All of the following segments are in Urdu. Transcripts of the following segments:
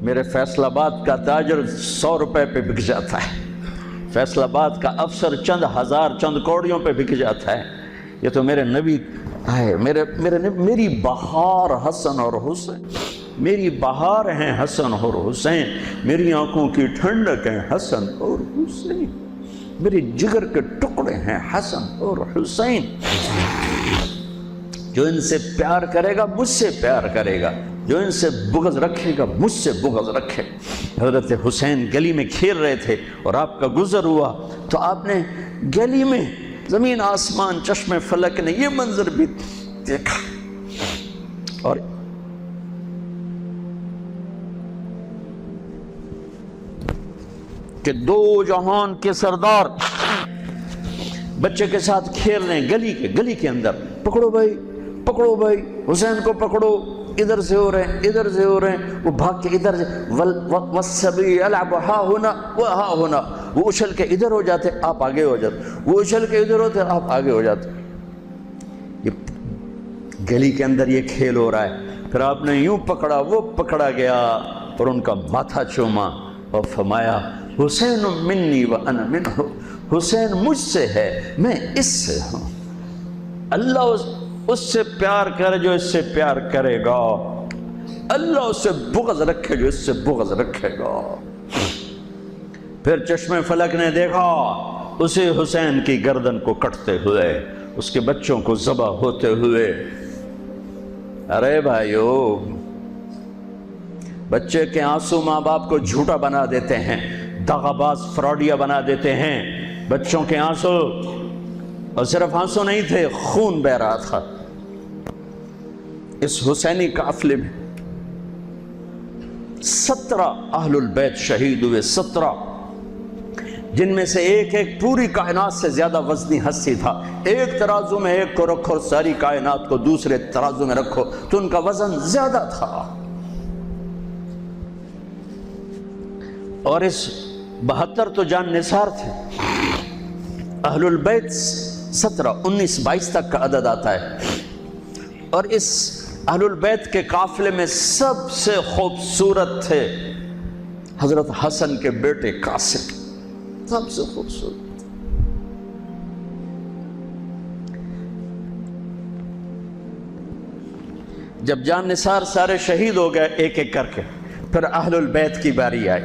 میرے فیصل آباد کا تاجر 100 روپے پہ بک جاتا ہے، فیصل آباد کا افسر چند ہزار چند کوڑیوں پہ بک جاتا ہے، یہ تو میرے نبی ہے، میری بہار حسن اور حسین، میری بہار ہیں حسن اور حسین، میری آنکھوں کی ٹھنڈک ہیں حسن اور حسین، میری جگر کے ٹکڑے ہیں حسن اور حسین۔ جو ان سے پیار کرے گا مجھ سے پیار کرے گا، جو ان سے بغض رکھے گا مجھ سے بغض رکھے۔ حضرت حسین گلی میں کھیل رہے تھے اور آپ کا گزر ہوا تو آپ نے گلی میں زمین آسمان چشم فلک نے یہ منظر بھی دیکھا، اور کہ دو جہان کے سردار بچے کے ساتھ کھیل رہے ہیں گلی کے اندر، پکڑو بھائی حسین کو پکڑو، ادھر سے ہو رہے ہیں، وہ بھاگ کے ادھر سے والسبی یلعب ہا ہونا وہا ہونا، وہ اچھل کے ادھر ہو جاتے آپ آگے ہو جاتے، وہ اچھل کے ادھر ہوتے آپ آگے ہو جاتے۔ یہ گلی کے اندر یہ کھیل ہو رہا ہے، پھر آپ نے یوں پکڑا، وہ پکڑا گیا اور ان کا ماتھا چوما اور فرمایا حسین منی وانا منہ، حسین مجھ سے ہے میں اس سے ہوں۔ اللہ اس سے پیار کرے جو اس سے پیار کرے گا، اللہ اس سے بغض رکھے جو اس سے بغض رکھے گا۔ پھر چشم فلک نے دیکھا اسے حسین کی گردن کو کٹتے ہوئے، اس کے بچوں کو ذبح ہوتے ہوئے۔ ارے بھائیو، بچے کے آنسو ماں باپ کو جھوٹا بنا دیتے ہیں، دغاباز فراڈیا بنا دیتے ہیں۔ بچوں کے آنسو، اور صرف آنسو نہیں تھے، خون بہ رہا تھا۔ اس حسینی قافلے میں 17 اہل البیت شہید ہوئے، 17، جن میں سے ایک پوری کائنات سے زیادہ وزنی ہستی تھا۔ ایک ترازو میں ایک کو رکھو اور ساری کائنات کو دوسرے ترازو میں رکھو تو ان کا وزن زیادہ تھا۔ اور اس 72 تو جان نثار تھے۔ اہل البیت 17، 19، 22 تک کا عدد آتا ہے، اور اس اہل البیت کے قافلے میں سب سے خوبصورت تھے حضرت حسن کے بیٹے قاسم، سب سے خوبصورت۔ جب جان نثار سارے شہید ہو گئے ایک ایک کر کے، پھر اہل البیت کی باری آئی،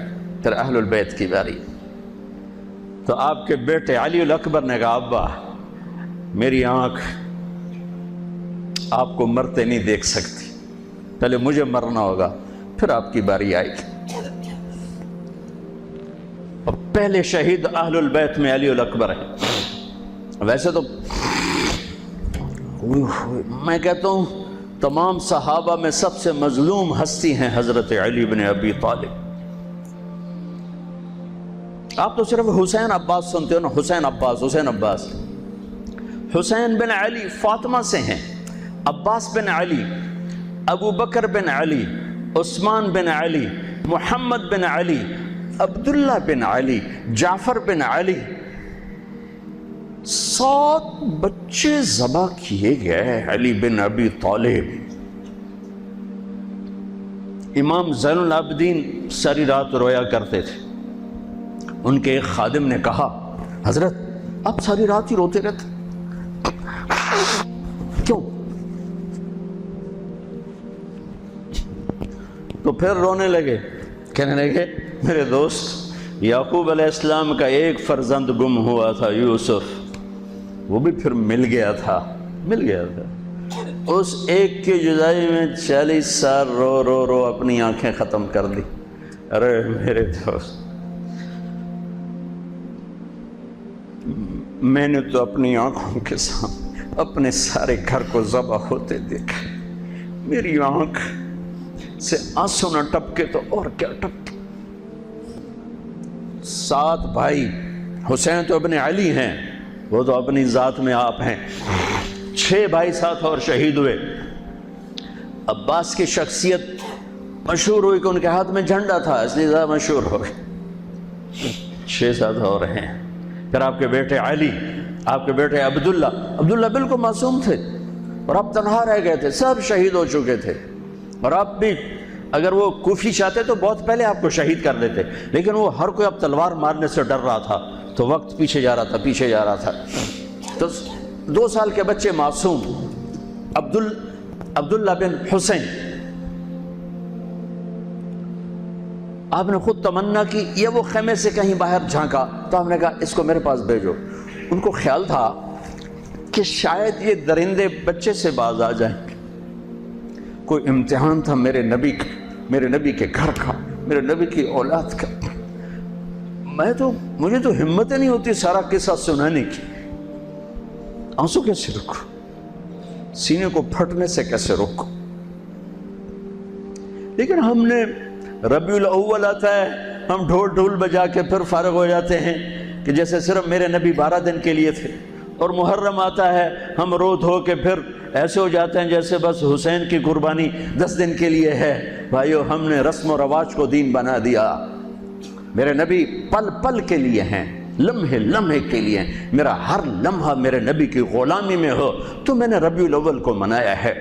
تو آپ کے بیٹے علی الاکبر نے کہا ابا میری آنکھ آپ کو مرتے نہیں دیکھ سکتی، پہلے مجھے مرنا ہوگا پھر آپ کی باری آئے گی۔ اور پہلے شہید اہل البیت میں علی الاکبر ہے۔ ویسے تو میں کہتا ہوں تمام صحابہ میں سب سے مظلوم ہستی ہیں حضرت علی بن ابی طالب۔ آپ تو صرف حسین عباس سنتے ہو نا، حسین عباس۔ حسین بن علی فاطمہ سے ہیں، عباس بن علی، ابو بکر بن علی، عثمان بن علی، محمد بن علی، عبداللہ بن علی، جعفر بن علی، 7 بچے ذبح کیے گئے علی بن ابی طالب۔ امام زین العابدین ساری رات رویا کرتے تھے۔ ان کے ایک خادم نے کہا حضرت آپ ساری رات ہی روتے رہتے کیوں؟ تو پھر رونے لگے، کہنے لگے میرے دوست یعقوب علیہ السلام کا ایک فرزند گم ہوا تھا، یوسف، وہ بھی پھر مل گیا تھا۔ اس ایک کی جدائی میں 40 سال رو اپنی آنکھیں ختم کر دی۔ ارے میرے دوست، میں نے تو اپنی آنکھوں کے سامنے اپنے سارے گھر کو ذبح ہوتے دیکھا، میری آنکھ سے آنسو نہ ٹپکے تو اور کیا ٹپکے۔ 7 بھائی، حسین تو ابن علی ہیں، وہ تو اپنی ذات میں آپ ہیں، 6 بھائی ساتھ اور شہید ہوئے۔ عباس کی شخصیت مشہور ہوئی کہ ان کے ہاتھ میں جھنڈا تھا، اس لیے زیادہ مشہور ہو گئے۔ 6 ساتھ اور ہیں۔ پھر آپ کے بیٹے علی، آپ کے بیٹے عبداللہ بالکل معصوم تھے اور آپ تنہا رہ گئے تھے، سب شہید ہو چکے تھے، اور آپ بھی اگر وہ کوفی چاہتے تو بہت پہلے آپ کو شہید کر دیتے، لیکن وہ ہر کوئی اب تلوار مارنے سے ڈر رہا تھا، تو وقت پیچھے جا رہا تھا۔ تو 2 سال کے بچے معصوم عبداللہ بن حسین، آپ نے خود تمنا کی، یہ وہ خیمے سے کہیں باہر جھانکا تو ہم نے کہا اس کو میرے پاس بھیجو۔ ان کو خیال تھا کہ شاید یہ درندے بچے سے باز آ جائیں، کوئی امتحان تھا میرے نبی کے گھر کا، میرے نبی کی اولاد کا۔ مجھے تو ہمت نہیں ہوتی سارا قصہ سنانے کی، آنسو کیسے روکو، سینے کو پھٹنے سے کیسے روکو۔ لیکن ہم نے ربیع الاول آتا ہے، ہم ڈھول بجا کے پھر فارغ ہو جاتے ہیں کہ جیسے صرف میرے نبی 12 دن کے لیے تھے، اور محرم آتا ہے ہم رو دھو کے پھر ایسے ہو جاتے ہیں جیسے بس حسین کی قربانی 10 دن کے لیے ہے۔ بھائیو، ہم نے رسم و رواج کو دین بنا دیا۔ میرے نبی پل پل کے لیے ہیں، لمحے کے لیے ہیں۔ میرا ہر لمحہ میرے نبی کی غلامی میں ہو تو میں نے ربیع الاول کو منایا ہے۔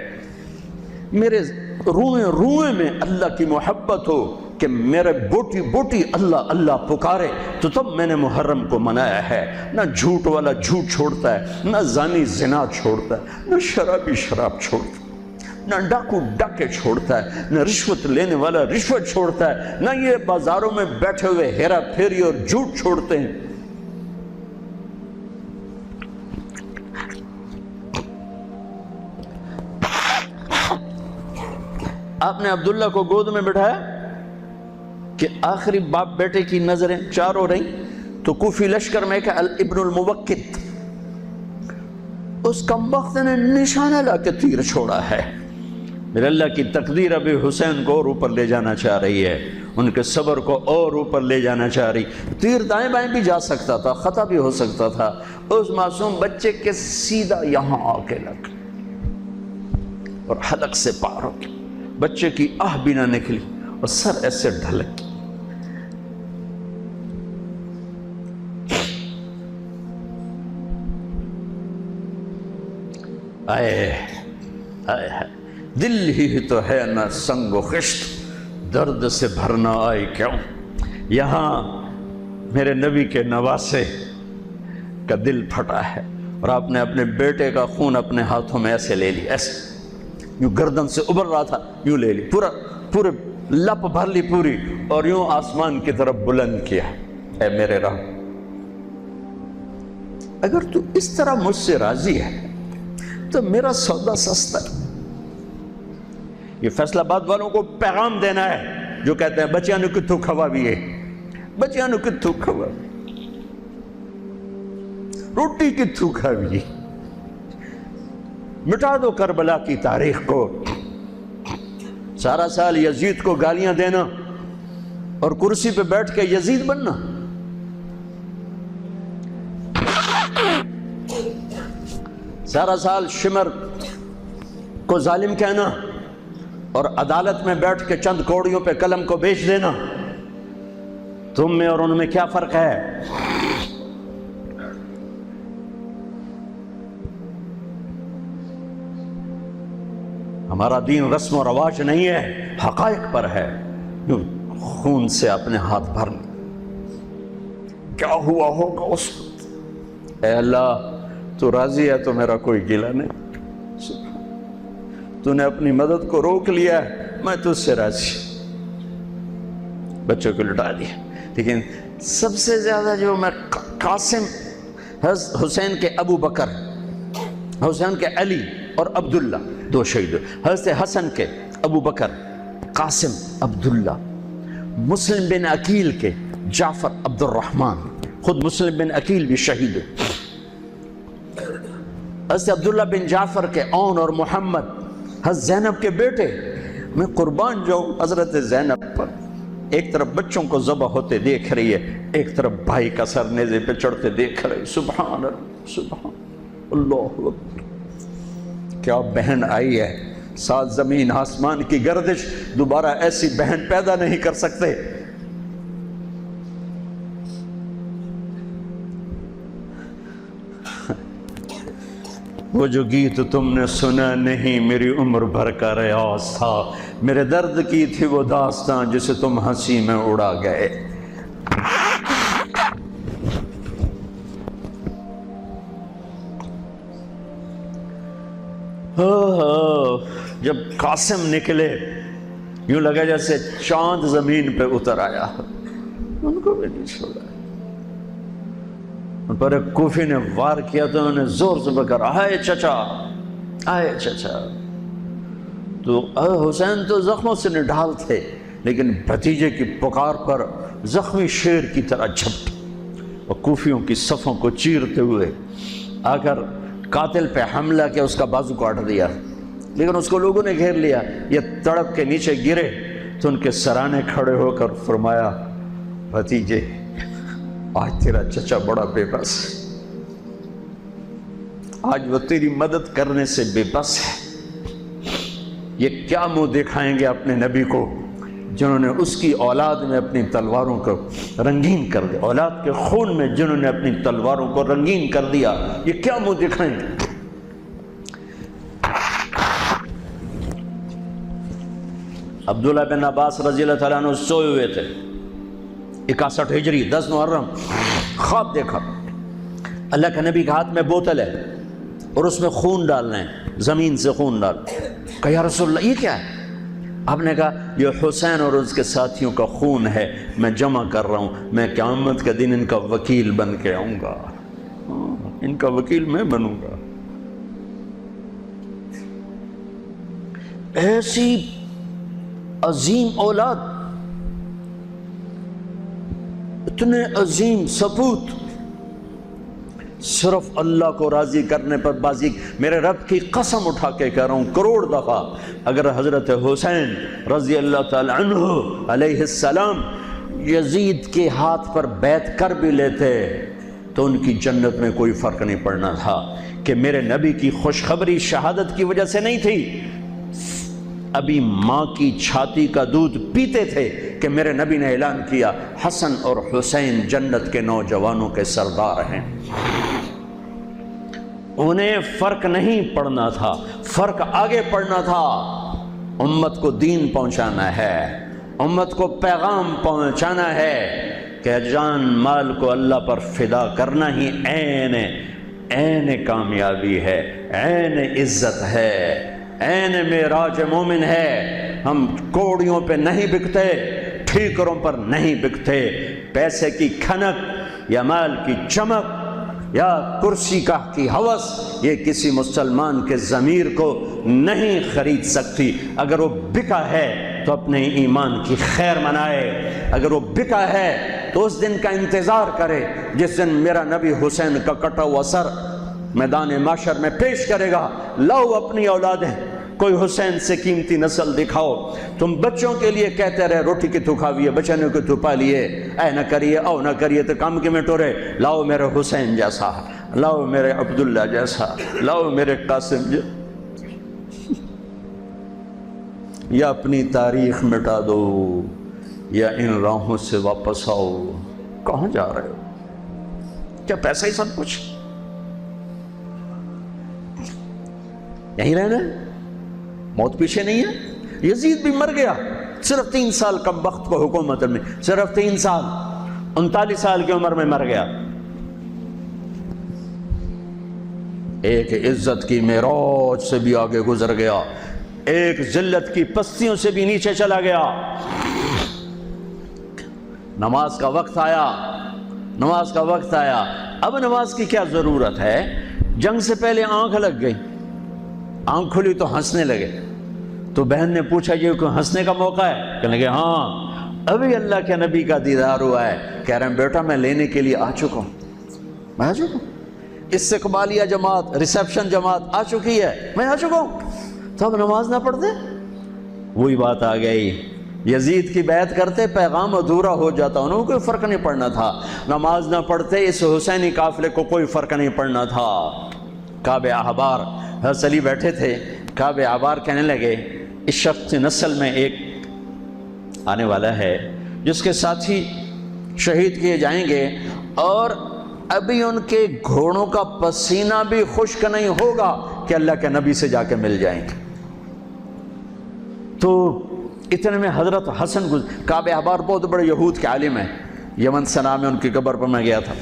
میرے روئے میں اللہ کی محبت ہو کہ میرے بوٹی اللہ اللہ پکارے تو تب میں نے محرم کو منایا ہے۔ نہ جھوٹ والا جھوٹ چھوڑتا ہے، نہ زانی زنا چھوڑتا ہے، نہ شرابی شراب چھوڑتا ہے، نہ ڈاکو ڈاکے چھوڑتا ہے، نہ رشوت لینے والا رشوت چھوڑتا ہے، نہ یہ بازاروں میں بیٹھے ہوئے ہیرا پھیری اور جھوٹ چھوڑتے ہیں۔ آپ نے عبداللہ کو گود میں بٹھایا کہ آخری باپ بیٹے کی نظریں چاروں رہیں، تو کوفی لشکر میں کہ ابن الموقت، اس کمبخت نے نشانہ لا کے تیر چھوڑا ہے۔ میرے اللہ کی تقدیر ابھی حسین کو اور اوپر لے جانا چاہ رہی ہے، ان کے صبر کو اور اوپر لے جانا چاہ رہی۔ تیر دائیں بائیں بھی جا سکتا تھا، خطا بھی ہو سکتا تھا، اس معصوم بچے کے سیدھا یہاں آ کے لگ اور حلق سے پار ہو گیا۔ بچے کی آہ بھی نہ نکلی اور سر ایسے ڈھلک۔ آئے دل ہی تو ہے نہ سنگ و خشت، درد سے بھرنا آئی کیوں۔ یہاں میرے نبی کے نواسے کا دل پھٹا ہے، اور آپ نے اپنے بیٹے کا خون اپنے ہاتھوں میں ایسے لے لی، ایسے یوں گردن سے ابھر رہا تھا، یوں لے لی، پورے لپ بھر لی پوری، اور یوں آسمان کی طرف بلند کیا۔ اے میرے رب، اگر تو اس طرح مجھ سے راضی ہے تو میرا سودا سستا ہے۔ یہ فیصل آباد والوں کو پیغام دینا ہے جو کہتے ہیں بچیاں نو کتھو کھوا بھی ہے، بچیاں نو کتھو کھوا، روٹی کتھو کھا بھی۔ مٹا دو کربلا کی تاریخ کو۔ سارا سال یزید کو گالیاں دینا اور کرسی پہ بیٹھ کے یزید بننا، سارا سال شمر کو ظالم کہنا اور عدالت میں بیٹھ کے چند کوڑیوں پہ قلم کو بیچ دینا، تم میں اور ان میں کیا فرق ہے؟ ہمارا دین رسم و رواج نہیں ہے، حقائق پر ہے۔ خون سے اپنے ہاتھ بھرنے، کیا ہوا ہوگا اس وقت؟ اے اللہ، تو راضی ہے تو میرا کوئی گلہ نہیں، تو نے اپنی مدد کو روک لیا ہے، میں تجھ سے راضی۔ بچوں کو لٹا دیا۔ لیکن سب سے زیادہ جو میں قاسم، حسین کے ابو بکر، حسین کے علی اور عبداللہ، 2 شہید، حضرت حسن کے ابو بکر، قاسم، عبداللہ، مسلم بن عقیل کے جعفر عبد الرحمن، خود مسلم بن عقیل بھی شہید، حضرت عبداللہ بن جعفر کے اون اور محمد، حضرت زینب کے بیٹے۔ میں قربان جاؤں حضرت زینب پر، ایک طرف بچوں کو ذبح ہوتے دیکھ رہی ہے، ایک طرف بھائی کا سر نیزے پہ چڑھتے دیکھ رہی۔ سبحان اللہ، سبحان اللہ اکبر، کیا بہن آئی ہے۔ 7 زمین آسمان کی گردش دوبارہ ایسی بہن پیدا نہیں کر سکتے۔ وہ جو گیت تم نے سنا نہیں، میری عمر بھر کا ریاض تھا، میرے درد کی تھی وہ داستاں جسے تم ہنسی میں اڑا گئے۔ جب قاسم نکلے یوں لگا جیسے چاند زمین پہ اتر آیا، ان کو بھی نہیں چھوڑا۔ ان پر ایک کوفی نے وار کیا تو انہوں نے زور سے بکر آئے چچا، آئے چچا۔ تو حسین تو زخموں سے نڈھال تھے، لیکن بھتیجے کی پکار پر زخمی شیر کی طرح جھپٹ اور کوفیوں کی صفوں کو چیرتے ہوئے آ کر قاتل پہ حملہ کیا، اس کا بازو کاٹ دیا، لیکن اس کو لوگوں نے گھیر لیا۔ یہ تڑپ کے نیچے گرے تو ان کے سرانے کھڑے ہو کر فرمایا، بھتیجے آج تیرا چچا بڑا بے بس ہے، آج وہ تیری مدد کرنے سے بے بس ہے۔ یہ کیا منہ دکھائیں گے اپنے نبی کو جنہوں نے اس کی اولاد میں اپنی تلواروں کو رنگین کر دیا، اولاد کے خون میں جنہوں نے اپنی تلواروں کو رنگین کر دیا، یہ کیا منہ دکھائیں گے؟ عبداللہ بن عباس رضی اللہ تعالیٰ عنہ سوئے ہوئے تھے، 61 ہجری 10 محرم، خواب دیکھا اللہ کے نبی کے ہاتھ میں بوتل ہے اور اس میں خون ڈالنا ہے، زمین سے خون ڈال۔ کہا یا رسول اللہ یہ کیا ہے؟ آپ نے کہا یہ حسین اور اس کے ساتھیوں کا خون ہے، میں جمع کر رہا ہوں، میں قیامت کے دن ان کا وکیل بن کے آؤں گا، ان کا وکیل میں بنوں گا۔ ایسی عظیم اولاد، اتنے عظیم سپوت، صرف اللہ کو راضی کرنے پر بازی۔ میرے رب کی قسم اٹھا کے کہہ رہا ہوں، کروڑ دفعہ اگر حضرت حسین رضی اللہ تعالی عنہ علیہ السلام یزید کے ہاتھ پر بیعت کر بھی لیتے تو ان کی جنت میں کوئی فرق نہیں پڑنا تھا، کہ میرے نبی کی خوشخبری شہادت کی وجہ سے نہیں تھی، ابھی ماں کی چھاتی کا دودھ پیتے تھے کہ میرے نبی نے اعلان کیا حسن اور حسین جنت کے نوجوانوں کے سردار ہیں۔ انہیں فرق نہیں پڑنا تھا، فرق آگے پڑنا تھا۔ امت کو دین پہنچانا ہے، امت کو پیغام پہنچانا ہے کہ جان مال کو اللہ پر فدا کرنا ہی عین کامیابی ہے، عین عزت ہے، عین معراج مومن ہے۔ ہم کوڑیوں پہ نہیں بکتے، ٹھیکروں پر نہیں بکتے، پیسے کی کھنک یا مال کی چمک یا کرسی کا کی ہوس یہ کسی مسلمان کے ضمیر کو نہیں خرید سکتی۔ اگر وہ بکا ہے تو اپنے ایمان کی خیر منائے، اگر وہ بکا ہے تو اس دن کا انتظار کرے جس دن میرا نبی حسین کا کٹا ہوا سر میدان معاشر میں پیش کرے گا۔ لاؤ اپنی اولادیں، کوئی حسین سے قیمتی نسل دکھاؤ۔ تم بچوں کے لیے کہتے رہے روٹی کی تو کھاویے، بچنے کو تو پالیے، اے نہ کریے او نہ کریے تو کام کی میں ٹورے۔ لاؤ میرے حسین جیسا، لاؤ میرے عبداللہ جیسا، لاؤ میرے قاسم یا اپنی تاریخ مٹا دو یا ان راہوں سے واپس آؤ۔ کہاں جا رہے ہو؟ کیا پیسہ ہی سب کچھ؟ یہیں رہنا ہے؟ موت پیچھے نہیں ہے؟ یزید بھی مر گیا صرف 3 سال کم وقت کو حکومت میں، صرف 3 سال، 39 سال کی عمر میں مر گیا۔ ایک عزت کی معراج سے بھی آگے گزر گیا، ایک ذلت کی پستیوں سے بھی نیچے چلا گیا۔ نماز کا وقت آیا، نماز کا وقت آیا۔ اب نماز کی کیا ضرورت ہے؟ جنگ سے پہلے آنکھ لگ گئی، آنکھ کھلی تو ہنسنے لگے۔ تو بہن نے پوچھا یہ کوئی ہنسنے کا موقع ہے؟ کہنے لگے ہاں ابھی اللہ کے نبی کا دیدار ہوا ہے۔ کہہ رہے ہیں بیٹا میں لینے کے لیے آ چکا ہوں، میں آ چکا ہوں، استقبالیہ جماعت، ریسیپشن جماعت آ چکی ہے، میں آ چکا ہوں۔ تو اب نماز نہ پڑھتے؟ وہی بات آ گئی، یزید کی بیعت کرتے پیغام ادھورا ہو جاتا، انہوں کو کوئی فرق نہیں پڑنا تھا۔ نماز نہ پڑھتے اس حسینی قافلے کو کوئی فرق نہیں پڑنا تھا۔ کعب احبار حضرت علی بیٹھے تھے، کعب احبار کہنے لگے اس شخص نسل میں ایک آنے والا ہے جس کے ساتھی شہید کیے جائیں گے اور ابھی ان کے گھوڑوں کا پسینہ بھی خشک نہیں ہوگا کہ اللہ کے نبی سے جا کے مل جائیں گے۔ تو اتنے میں حضرت حسن کعب احبار بہت بڑے یہود کے عالم ہیں، یمن سے نام ہے ان کی قبر پر میں گیا تھا.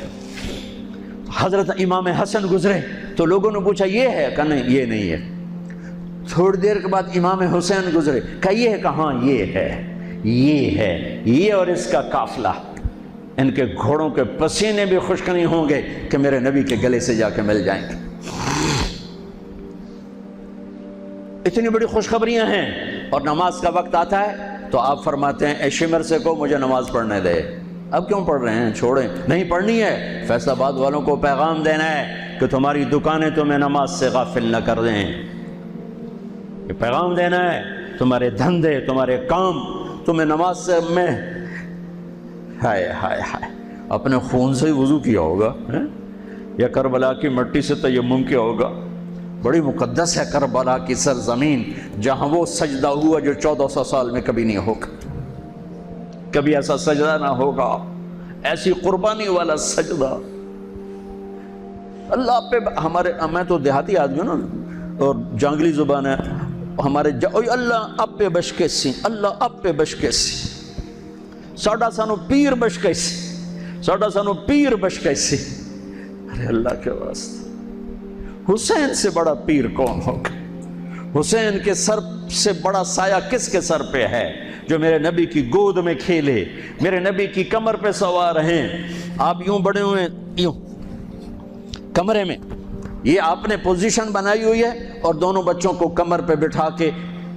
حضرت امام حسن گزرے تو لوگوں نے پوچھا یہ ہے؟ کہا نہیں یہ نہیں ہے. تھوڑی دیر کے بعد امام حسین گزرے، کہا یہ ہے؟ کہاں یہ ہے، یہ ہے، یہ اور اس کا قافلہ. ان کے گھوڑوں کے پسینے بھی خشک نہیں ہوں گے کہ میرے نبی کے گلے سے جا کے مل جائیں گے. اتنی بڑی خوشخبریاں ہیں. اور نماز کا وقت آتا ہے تو آپ فرماتے ہیں اے شمر سے کو مجھے نماز پڑھنے دے. اب کیوں پڑھ رہے ہیں؟ چھوڑیں، نہیں پڑھنی ہے. فیصل آباد والوں کو پیغام دینا ہے کہ تمہاری دکانیں تمہیں نماز سے غافل نہ کر دیں. یہ پیغام دینا ہے، تمہارے دھندے، تمہارے کام تمہیں نماز سے میں ہائے ہائے ہائے اپنے خون سے ہی وضو کیا ہوگا یا کربلا کی مٹی سے تیمم کیا ہوگا. بڑی مقدس ہے کربلا کی سرزمین، جہاں وہ سجدہ ہوا جو 1400 سال میں کبھی نہیں ہوگا. کبھی ایسا سجدہ نہ ہوگا، ایسی قربانی والا سجدہ. اللہ پہ ہمارے، میں تو دیہاتی آدمی ہوں نا اور جانگلی زبان ہے ہمارے، اللہ آپ پہ بشکے سی، اللہ آپ پہ بشکے سی، ساڈا سانو پیر بشکے سی، ساڈا سانو پیر بشکے سی. ارے اللہ کے واسطے، حسین سے بڑا پیر کون ہوگا؟ حسین کے سر سے بڑا سایہ کس کے سر پہ ہے جو میرے نبی کی گود میں کھیلے، میرے نبی کی کمر پہ سوار ہیں. آپ یوں بڑے ہوئے یوں کمرے میں، یہ آپ نے پوزیشن بنائی ہوئی ہے اور دونوں بچوں کو کمر پہ بٹھا کے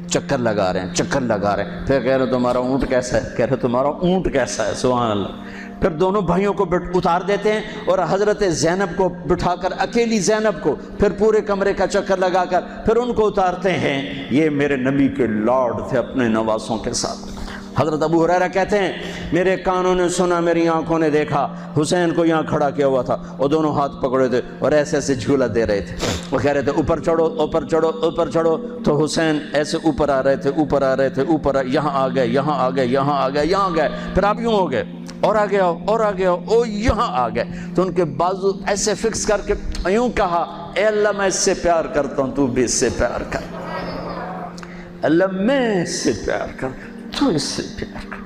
چکر لگا رہے ہیں، چکر لگا رہے ہیں. پھر کہہ رہے تمہارا اونٹ کیسا ہے، کہہ رہے تمہارا اونٹ کیسا ہے. سبحان اللہ. پھر دونوں بھائیوں کو اتار دیتے ہیں اور حضرت زینب کو بٹھا کر، اکیلی زینب کو، پھر پورے کمرے کا چکر لگا کر پھر ان کو اتارتے ہیں. یہ میرے نبی کے لاڈ تھے اپنے نواسوں کے ساتھ. حضرت ابو ہریرہ کہتے ہیں میرے کانوں نے سنا، میری آنکھوں نے دیکھا، حسین کو یہاں کھڑا کیا ہوا تھا اور دونوں ہاتھ پکڑے تھے اور ایسے ایسے جھولا دے رہے تھے. وہ کہہ رہے تھے اوپر چڑھو، اوپر چڑھو، اوپر چڑھو. تو حسین ایسے اوپر آ رہے تھے، اوپر آ رہے تھے، اوپر یہاں آ گئے، یہاں آ گئے، یہاں آ گئے، یہاں گئے. پھر آپ یوں ہو گئے اور آگے آؤ، اور آگے آؤ، او یہاں آ گئے. تو ان کے بازو ایسے فکس کر کے یوں کہا اے اللہ میں اس سے پیار کرتا ہوں، تو بھی اس سے پیار کر. اللہ میں اس سے پیار کر، تو اس سے پیار کر.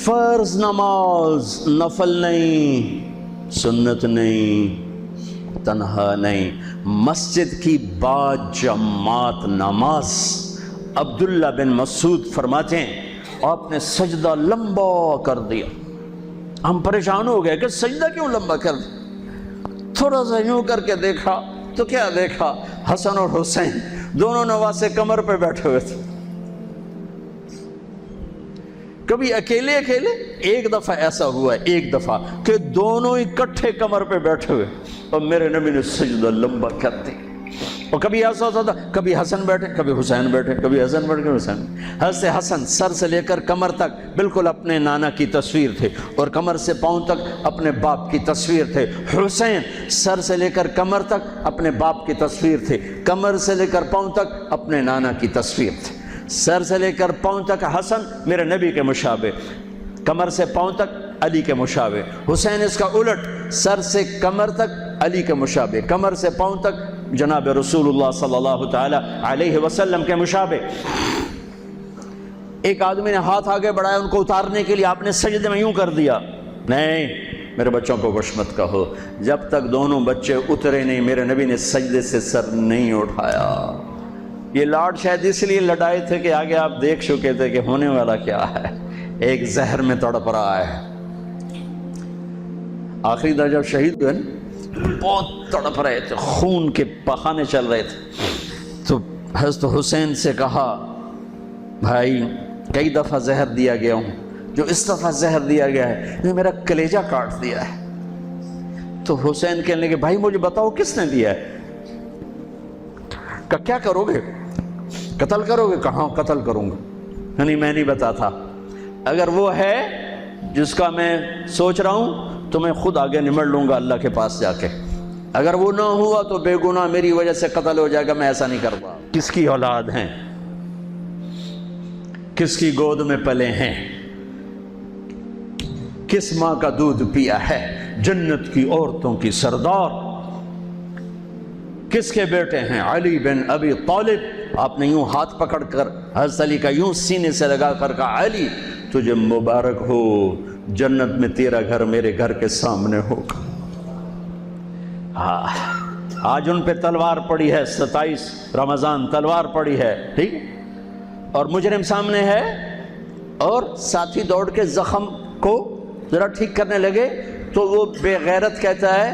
فرض نماز نفل نہیں، سنت نہیں، تنہا نہیں، مسجد کی با جماعت نماز. عبداللہ بن مسعود فرماتے ہیں آپ نے سجدہ لمبا کر دیا. ہم پریشان ہو گئے کہ سجدہ کیوں لمبا کر دیا. تھوڑا سا یوں کر کے دیکھا تو کیا دیکھا، حسن اور حسین دونوں نواسے کمر پہ بیٹھے ہوئے تھے. کبھی اکیلے اکیلے، ایک دفعہ ایسا ہوا ہے، ایک دفعہ کہ دونوں اکٹھے کمر پہ بیٹھے ہوئے اور میرے نبی نے سجدہ لمبا کر دی. اور کبھی ایسا ہوتا تھا کبھی حسن بیٹھے، کبھی حسین بیٹھے، کبھی حسن بیٹھے، کبھی حسین. حضرت حسن سر سے لے کر کمر تک بالکل اپنے نانا کی تصویر تھے اور کمر سے پاؤں تک اپنے باپ کی تصویر تھے. حسین سر سے لے کر کمر تک اپنے باپ کی تصویر تھے، کمر سے لے کر پاؤں تک اپنے نانا کی تصویر تھے. سر سے لے کر پاؤں تک حسن میرے نبی کے مشابہ، کمر سے پاؤں تک علی کے مشابہ. حسین اس کا الٹ، سر سے کمر تک علی کے مشابہ، کمر سے پاؤں تک جناب رسول اللہ صلی اللہ تعالی علیہ وسلم کے مشابہ. ایک آدمی نے ہاتھ آگے بڑھایا ان کو اتارنے کے لیے، آپ نے سجدے میں یوں کر دیا. نہیں، میرے بچوں کو کچھ مت کہو. جب تک دونوں بچے اترے نہیں میرے نبی نے سجدے سے سر نہیں اٹھایا. یہ لاڈ شاید اس لیے لڑائے تھے کہ آگے آپ دیکھ چکے تھے کہ ہونے والا کیا ہے. ایک زہر میں تڑپ رہا ہے. آخری دن جب شہید ہوئے بہت تڑپ رہے تھے، خون کے بہانے چل رہے تھے. تو حضرت حسین سے کہا بھائی کئی دفعہ زہر دیا گیا ہوں، جو اس دفعہ زہر دیا گیا ہے یہ میرا کلیجہ کاٹ دیا ہے. تو حسین کہنے لگے بھائی مجھے بتاؤ کس نے دیا ہے. کہ کیا کرو گے، قتل کرو گے؟ کہاں قتل کروں گا، نہیں میں نہیں بتاتا. اگر وہ ہے جس کا میں سوچ رہا ہوں تو میں خود آگے نمٹ لوں گا اللہ کے پاس جا کے. اگر وہ نہ ہوا تو بے گناہ میری وجہ سے قتل ہو جائے گا، میں ایسا نہیں کرتا. کس کی اولاد ہیں، کس کی گود میں پلے ہیں، کس ماں کا دودھ پیا ہے، جنت کی عورتوں کی سردار کس کے بیٹے ہیں؟ علی بن ابی طالب آپ نے یوں ہاتھ پکڑ کر حضرت علی کا یوں سینے سے لگا کر کہا علی تجھے مبارک ہو، جنت میں تیرا گھر میرے گھر کے سامنے ہوگا۔ آج ان پہ تلوار پڑی ہے، 27 رمضان تلوار پڑی ہے، ٹھیک، اور مجرم سامنے ہے، اور ساتھی دوڑ کے زخم کو ذرا ٹھیک کرنے لگے تو وہ بے غیرت کہتا ہے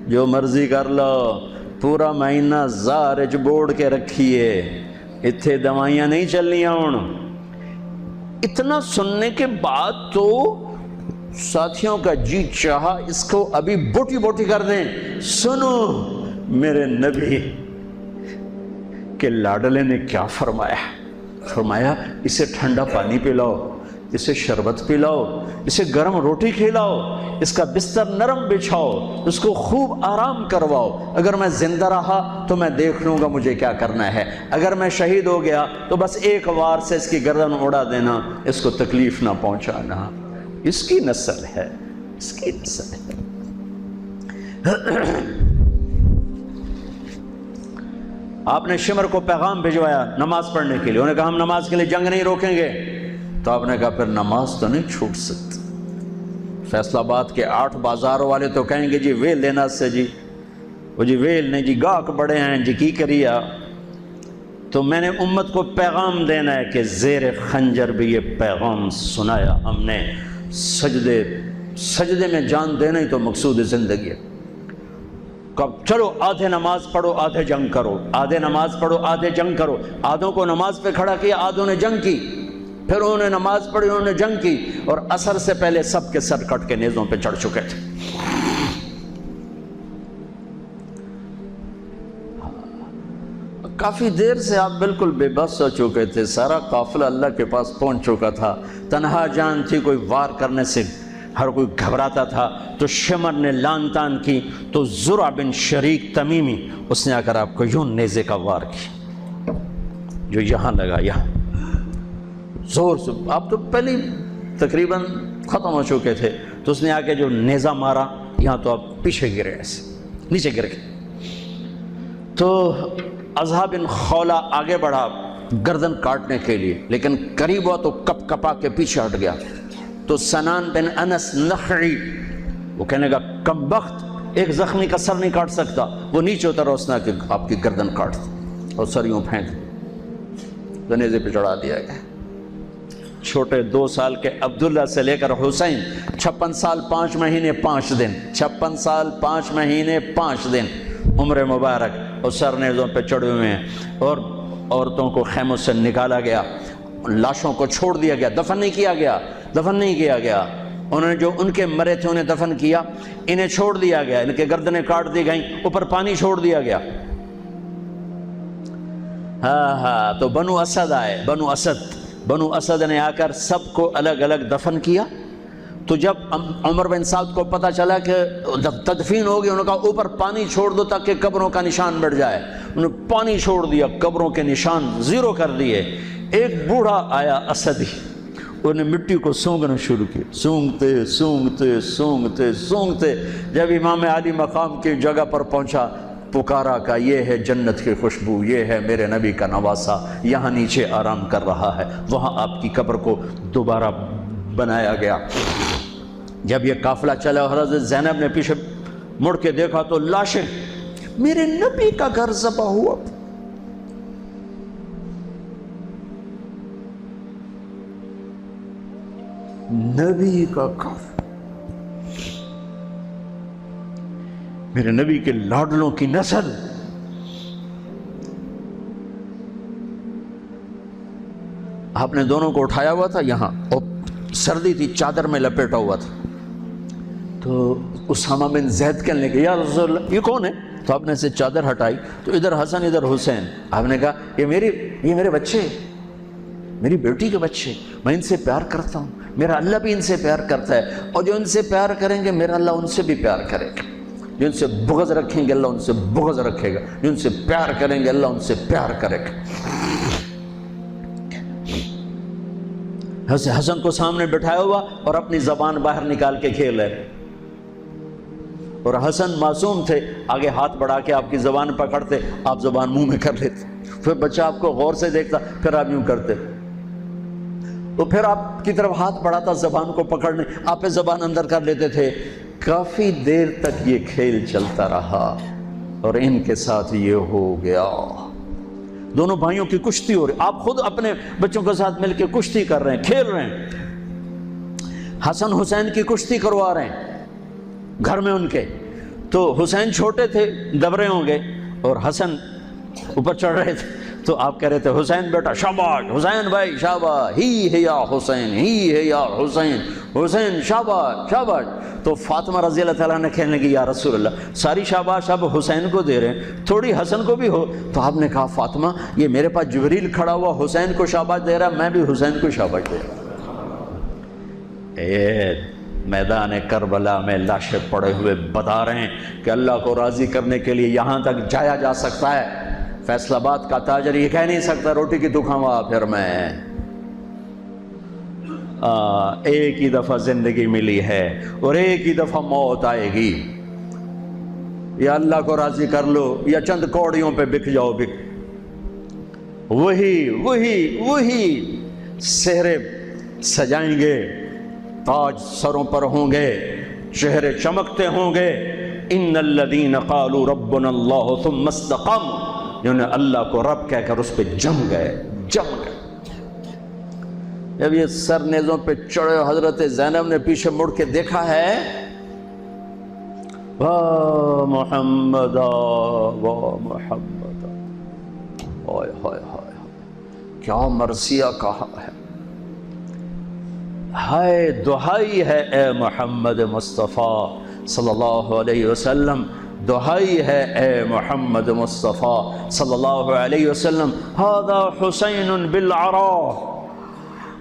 جو مرضی کر لو، پورا مہینہ زارج بوڑ کے رکھیے، اتھے دوائیاں نہیں چلنیاں ہوں۔ اتنا سننے کے بعد تو ساتھیوں کا جی چاہا اس کو ابھی بوٹی بوٹی کر دیں۔ سنو میرے نبی کے لاڈلے نے کیا فرمایا اسے ٹھنڈا پانی پلاؤ، اسے شربت پلاؤ، اسے گرم روٹی کھلاؤ، اس کا بستر نرم بچھاؤ، اس کو خوب آرام کرواؤ۔ اگر میں زندہ رہا تو میں دیکھ لوں گا مجھے کیا کرنا ہے، اگر میں شہید ہو گیا تو بس ایک وار سے اس کی گردن اڑا دینا، اس کو تکلیف نہ پہنچانا۔ اس کی نسل ہے، اس کی نسل ہے۔ آپ نے شمر کو پیغام بھجوایا نماز پڑھنے کے لیے، انہوں نے کہا ہم نماز کے لیے جنگ نہیں روکیں گے، تو آپ نے کہا پھر نماز تو نہیں چھوٹ سکتی۔ فیصل آباد کے 8 بازاروں والے تو کہیں گے جی ویل لینا سے جی، وہ جی ویل نہیں جی گاہک بڑے ہیں جی کی کریا۔ تو میں نے امت کو پیغام دینا ہے کہ زیر خنجر بھی یہ پیغام سنایا ہم نے، سجدے میں جان دینا ہی تو مقصود زندگی ہے۔ چلو آدھے نماز پڑھو آدھے جنگ کرو، آدھے نماز پڑھو آدھے جنگ کرو۔ آدھوں کو نماز پہ کھڑا کیا، آدھوں نے جنگ کی، پھر انہوں نے نماز پڑھی انہوں نے جنگ کی، اور عصر سے پہلے سب کے سر کٹ کے نیزوں پہ چڑھ چکے تھے۔ کافی دیر سے آپ بالکل بے بس ہو چکے تھے، سارا قافلہ اللہ کے پاس پہنچ چکا تھا، تنہا جان تھی، کوئی وار کرنے سے ہر کوئی گھبراتا تھا۔ تو شمر نے لان تان کی تو زرع بن شریک تمیمی اس نے آ کر آپ کو یوں نیزے کا وار کیا جو یہاں لگا، یہاں زور سے۔ آپ تو پہلے تقریباً ختم ہو چکے تھے، تو اس نے آ کے جو نیزہ مارا یہاں تو آپ پیچھے گرے، ایسے نیچے گر گئے۔ تو اضحیٰ بن خولہ آگے بڑھا گردن کاٹنے کے لیے، لیکن قریب ہوا تو کپ کپا کے پیچھے ہٹ گیا۔ تو سنان بن انس نخعی وہ کہنے گا کم بخت، ایک زخمی کا سر نہیں کاٹ سکتا، وہ نیچے اترا، اس نے کہ آپ کی گردن کاٹ دی اور سر یوں پھینک نیزے پہ چڑھا دیا گیا۔ چھوٹے 2 سال کے عبداللہ سے لے کر حسین 56 سال 5 مہینے 5 دن، 56 سال 5 مہینے 5 دن عمر مبارک، اور سر نیزوں پہ چڑھے ہوئے ہیں، اور عورتوں کو خیموں سے نکالا گیا، لاشوں کو چھوڑ دیا گیا، دفن نہیں کیا گیا۔ انہوں نے جو ان کے مرے تھے انہیں دفن کیا، انہیں چھوڑ دیا گیا، ان کے گردنیں کاٹ دی گئیں، اوپر پانی چھوڑ دیا گیا۔ تو بنو اسد آئے، بنو اسد نے آ کر سب کو الگ الگ دفن کیا۔ تو جب عمر بن سعد کو پتہ چلا کہ تدفین ہوگی، انہوں نے کہا اوپر پانی چھوڑ دو تاکہ قبروں کا نشان بڑھ جائے۔ انہوں نے پانی چھوڑ دیا، قبروں کے نشان زیرو کر دیے۔ ایک بوڑھا آیا اسدی، انہوں نے مٹی کو سونگنا شروع کیا، سونگتے جب امام علی مقام کی جگہ پر پہنچا، پکارا کہ یہ ہے جنت کی خوشبو، یہ ہے میرے نبی کا نواسہ، یہاں نیچے آرام کر رہا ہے۔ وہاں آپ کی قبر کو دوبارہ بنایا گیا۔ جب یہ قافلہ چلا، حضرت زینب نے پیچھے مڑ کے دیکھا تو لاشیں، میرے نبی کا گھر ذبح ہوا۔ نبی کا گھر، میرے نبی کے لاڈلوں کی نسل۔ آپ نے دونوں کو اٹھایا ہوا تھا یہاں، اور سردی تھی، چادر میں لپیٹا ہوا تھا۔ تو اسامہ بن زید کہنے لگے یا رسول اللہ یہ کون ہے؟ تو آپ نے سے چادر ہٹائی تو ادھر حسن ادھر حسین۔ آپ نے کہا یہ میرے بچے، میری بیٹی کے بچے، میں ان سے پیار کرتا ہوں، میرا اللہ بھی ان سے پیار کرتا ہے، اور جو ان سے پیار کریں گے میرا اللہ ان سے بھی پیار کرے گا، جو ان سے بغض رکھیں گے اللہ ان سے بغض رکھے گا، جو ان سے پیار کریں گے اللہ ان سے پیار کرے گا۔ حسن کو سامنے بٹھایا ہوا اور اپنی زبان باہر نکال کے کھیل رہے، اور حسن معصوم تھے، آگے ہاتھ بڑھا کے آپ کی زبان پکڑتے، آپ زبان منہ میں کر لیتے، پھر بچہ آپ کو غور سے دیکھتا، پھر آپ یوں کرتے، تو پھر آپ کی طرف ہاتھ بڑھاتا زبان کو پکڑنے، آپ پہ زبان اندر کر لیتے تھے۔ کافی دیر تک یہ کھیل چلتا رہا اور ان کے ساتھ یہ ہو گیا۔ دونوں بھائیوں کی کشتی ہو رہی، آپ خود اپنے بچوں کے ساتھ مل کے کشتی کر رہے ہیں، کھیل رہے ہیں۔ حسن حسین کی کشتی کروا رہے ہیں گھر میں ان کے، تو حسین چھوٹے تھے، دب رہے ہوں گے، اور حسن اوپر چڑھ رہے تھے، تو آپ کہہ رہے تھے حسین بیٹا شاباش، حسین بھائی شاباش، ہی ہے یا حسین، ہی ہے یا حسین، حسین شاباش شاباش۔ تو فاطمہ رضی اللہ تعالیٰ نے کہنے لگی یا رسول اللہ ساری شاباش اب حسین کو دے رہے ہیں، تھوڑی حسن کو بھی ہو۔ تو آپ نے کہا فاطمہ یہ میرے پاس جبریل کھڑا ہوا حسین کو شاباش دے رہا، میں بھی حسین کو شاباش دے رہا۔ میدان کربلا میں لاشیں پڑے ہوئے بتا رہے ہیں کہ اللہ کو راضی کرنے کے لیے یہاں تک جایا جا سکتا ہے۔ فیصل آباد کا تاجر یہ کہہ نہیں سکتا روٹی کی تو کھاؤں پھر میں، ایک ہی دفعہ زندگی ملی ہے اور ایک ہی دفعہ موت آئے گی، یا اللہ کو راضی کر لو یا چند کوڑیوں پہ بک جاؤ۔ وہی سہرے سجائیں گے، تاج سروں پر ہوں گے، چہرے چمکتے ہوں گے۔ ان الذین قالوا ربنا اللہ ثم استقاموا، جنہوں نے اللہ کو رب کہہ کر اس پہ جم گئے۔ جب یہ سر نیزوں پہ چڑھے حضرت زینب نے پیچھے مڑ کے دیکھا ہے، واہ محمد واہ محمد، ہائے ہائے ہائے کیا مرثیہ کہا ہے، ہائے دہائی ہے اے محمد مصطفیٰ صلی اللہ علیہ وسلم، دہائی ہے اے محمد مصطفیٰ صلی اللہ علیہ وسلم۔ ھذا حسین بالعراء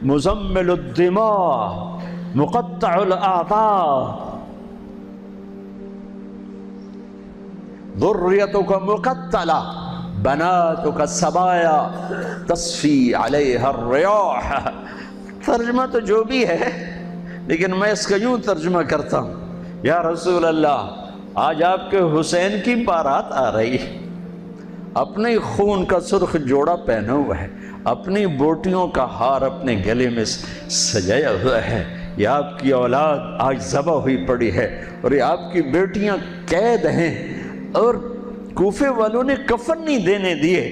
مزمل الدماء مقطع الاعضاء ذریتک مقتلہ بناتک السبایا تصفی علیہا الریاح۔ ترجمہ تو جو بھی ہے لیکن میں اس کا یوں ترجمہ کرتا ہوں، یا رسول اللہ آج آپ کے حسین کی بارات آ رہی ہے، اپنے خون کا سرخ جوڑا پہنا ہوا ہے، اپنی بوٹیوں کا ہار اپنے گلے میں سجایا ہوا ہے، یہ آپ کی اولاد آج ذبح ہوئی پڑی ہے اور یہ آپ کی بیٹیاں قید ہیں، اور کوفے والوں نے کفن نہیں دینے دیے،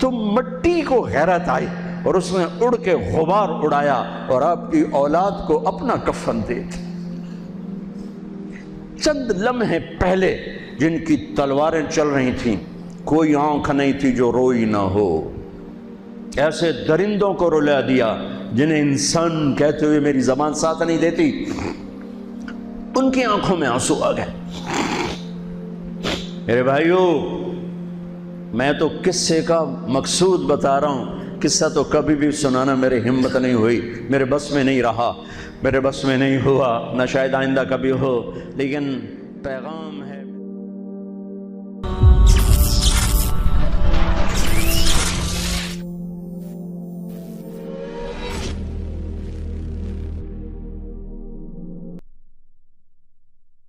تو مٹی کو غیرت آئی اور اس نے اڑ کے غبار اڑایا اور آپ کی اولاد کو اپنا کفن دے دی۔ چند لمحے پہلے جن کی تلواریں چل رہی تھیں، کوئی آنکھ نہیں تھی جو روئی نہ ہو، ایسے درندوں کو رلا دیا جنہیں انسان کہتے ہوئے میری زبان ساتھ نہیں دیتی، ان کی آنکھوں میں آنسو آ گئے۔ میرے بھائیو میں تو قصے کا مقصود بتا رہا ہوں، قصہ تو کبھی بھی سنانا میری ہمت نہیں ہوئی، میرے بس میں نہیں رہا، میرے بس میں نہیں ہوا، نہ شاید آئندہ کبھی ہو، لیکن پیغام